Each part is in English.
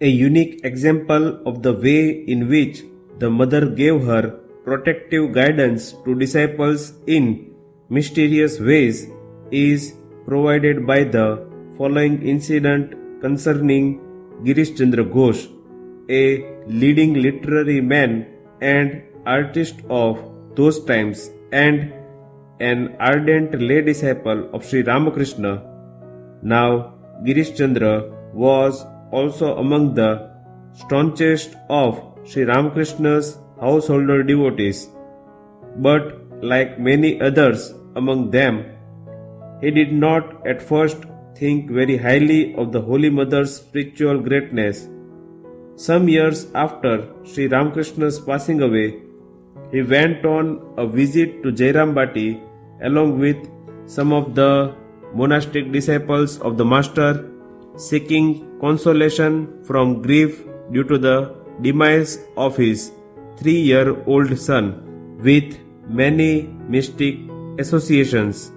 a unique example of the way in which the mother gave her protective guidance to disciples in mysterious ways is provided by the following incident concerning Girish Chandra Ghosh, a leading literary man and artist of those times and an ardent lay disciple of Sri Ramakrishna. Now, Girish Chandra was also among the staunchest of Sri Ramakrishna's householder devotees, but like many others among them, he did not at first think very highly of the Holy Mother's spiritual greatness. Some years after Sri Ramakrishna's passing away, he went on a visit to Jairambati along with some of the monastic disciples of the Master, seeking consolation from grief due to the demise of his 3-year-old son, with many mystic associations.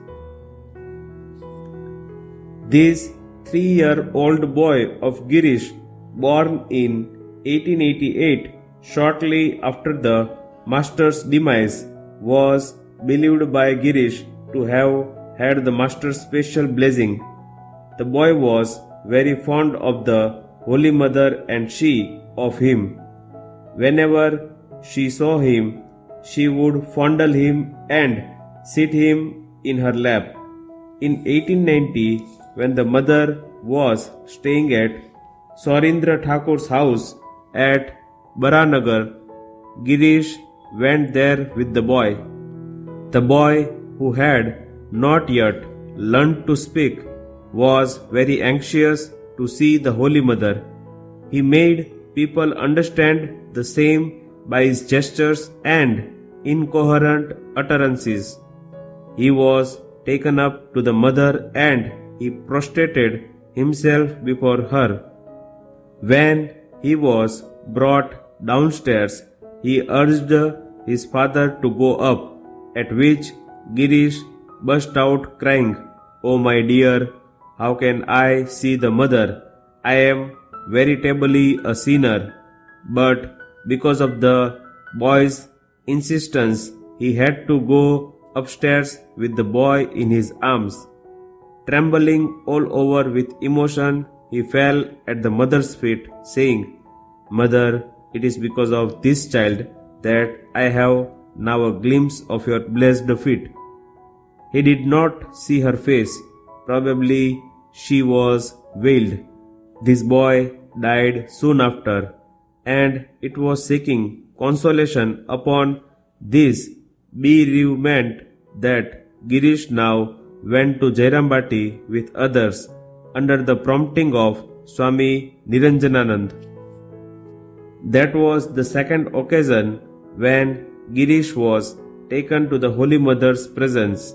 This 3-year-old boy of Girish, born in 1888, shortly after the Master's demise, was believed by Girish to have had the Master's special blessing. The boy was very fond of the Holy Mother and she of him. Whenever she saw him, she would fondle him and sit him in her lap. In 1890, when the mother was staying at Saurindra Thakur's house at Baranagar, Girish went there with the boy. The boy, who had not yet learned to speak, was very anxious to see the Holy Mother. He made people understand the same by his gestures and incoherent utterances. He was taken up to the mother and he prostrated himself before her. When he was brought downstairs, he urged his father to go up, at which Girish burst out crying, "Oh my dear, how can I see the mother? I am veritably a sinner." But because of the boy's insistence, he had to go upstairs with the boy in his arms. Trembling all over with emotion, he fell at the mother's feet, saying, "Mother, it is because of this child that I have now a glimpse of your blessed feet." He did not see her face. Probably she was veiled. This boy died soon after, and it was seeking consolation upon this bereavement that Girish now went to Jairambati with others under the prompting of Swami Niranjananand. That was the second occasion when Girish was taken to the Holy Mother's presence.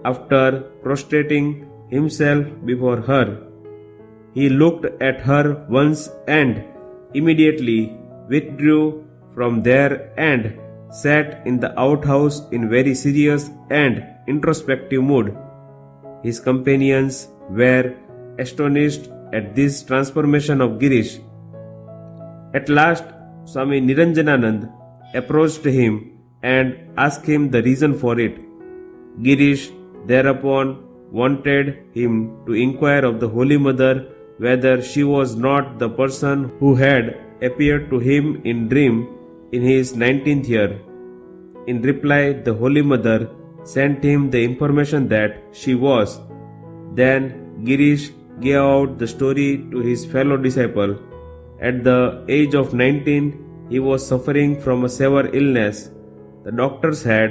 After prostrating himself before her, he looked at her once and immediately withdrew from there and sat in the outhouse in very serious and introspective mood. His companions were astonished at this transformation of Girish. At last, Swami Niranjananand approached him and asked him the reason for it. Girish thereupon wanted him to inquire of the Holy Mother whether she was not the person who had appeared to him in dream in his 19th year. In reply, the Holy Mother sent him the information that she was. Then Girish gave out the story to his fellow disciple. At the age of 19, he was suffering from a severe illness. The doctors had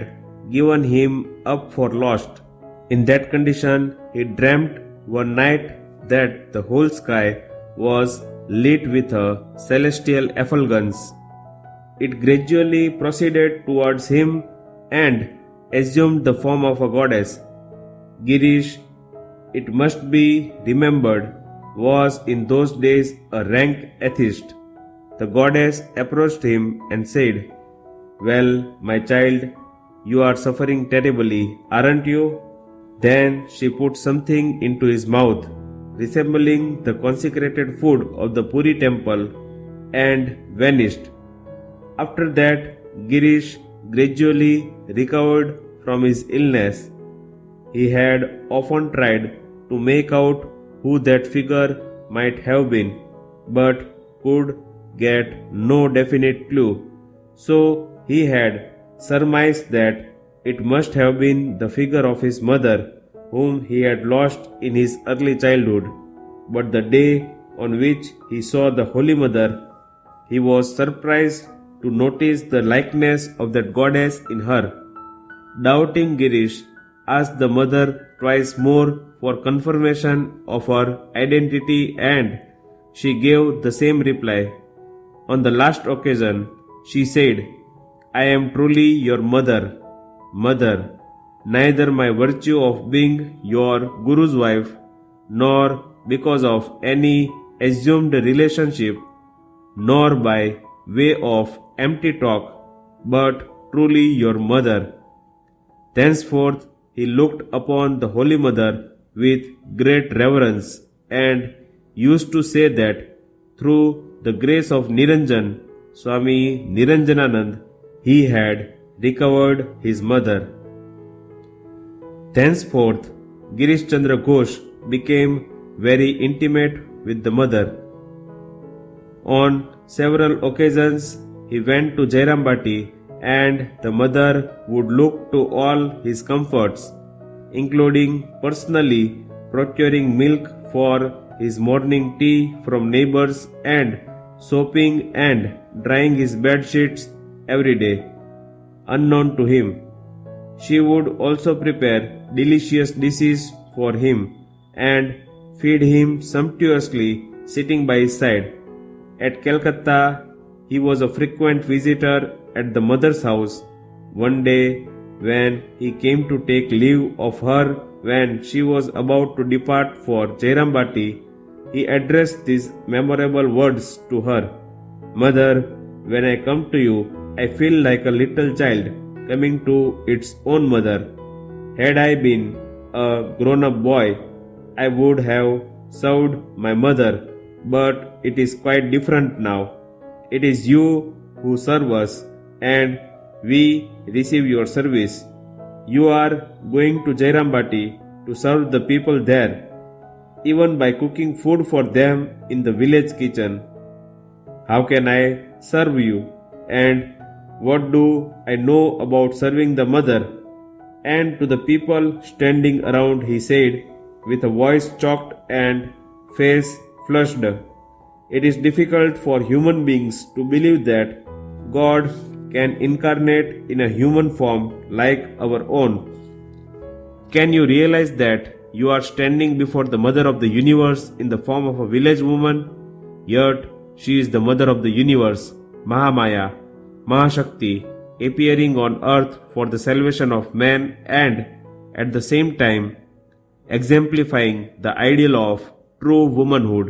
given him up for lost. In that condition, he dreamt one night that the whole sky was lit with a celestial effulgence. It gradually proceeded towards him and assumed the form of a goddess. Girish, it must be remembered, was in those days a rank atheist. The goddess approached him and said, "Well, my child, you are suffering terribly, aren't you?" Then she put something into his mouth. resembling the consecrated food of the Puri temple, and vanished. After that, Girish gradually recovered from his illness. He had often tried to make out who that figure might have been, but could get no definite clue. So he had surmised that it must have been the figure of his mother, whom he had lost in his early childhood. But the day on which he saw the Holy Mother, he was surprised to notice the likeness of that goddess in her. Doubting, Girish asked the mother twice more for confirmation of her identity, and she gave the same reply. On the last occasion, she said, "I am truly your mother. Mother, neither my virtue of being your Guru's wife, nor because of any assumed relationship, nor by way of empty talk, but truly your mother." Thenceforth, he looked upon the Holy Mother with great reverence, and used to say that through the grace of Niranjan, Swami Niranjananand, he had recovered his mother. Thenceforth, Girish Chandra Ghosh became very intimate with the mother. On several occasions, he went to Jairambati, and the mother would look to all his comforts, including personally procuring milk for his morning tea from neighbors and soaping and drying his bed sheets every day, unknown to him. She would also prepare delicious dishes for him and feed him sumptuously sitting by his side. At Calcutta, he was a frequent visitor at the mother's house. One day, when he came to take leave of her when she was about to depart for Jairambati, he addressed these memorable words to her: "Mother, when I come to you, I feel like a little child coming to its own mother. Had I been a grown-up boy, I would have served my mother, but it is quite different now. It is you who serve us, and we receive your service. You are going to Jairambati to serve the people there, even by cooking food for them in the village kitchen. How can I serve you? And what do I know about serving the mother?" And to the people standing around he said, with a voice choked and face flushed, "It is difficult for human beings to believe that God can incarnate in a human form like our own. Can you realize that you are standing before the mother of the universe in the form of a village woman? Yet she is the mother of the universe, Mahamaya, Mahashakti, appearing on earth for the salvation of man, and at the same time exemplifying the ideal of true womanhood.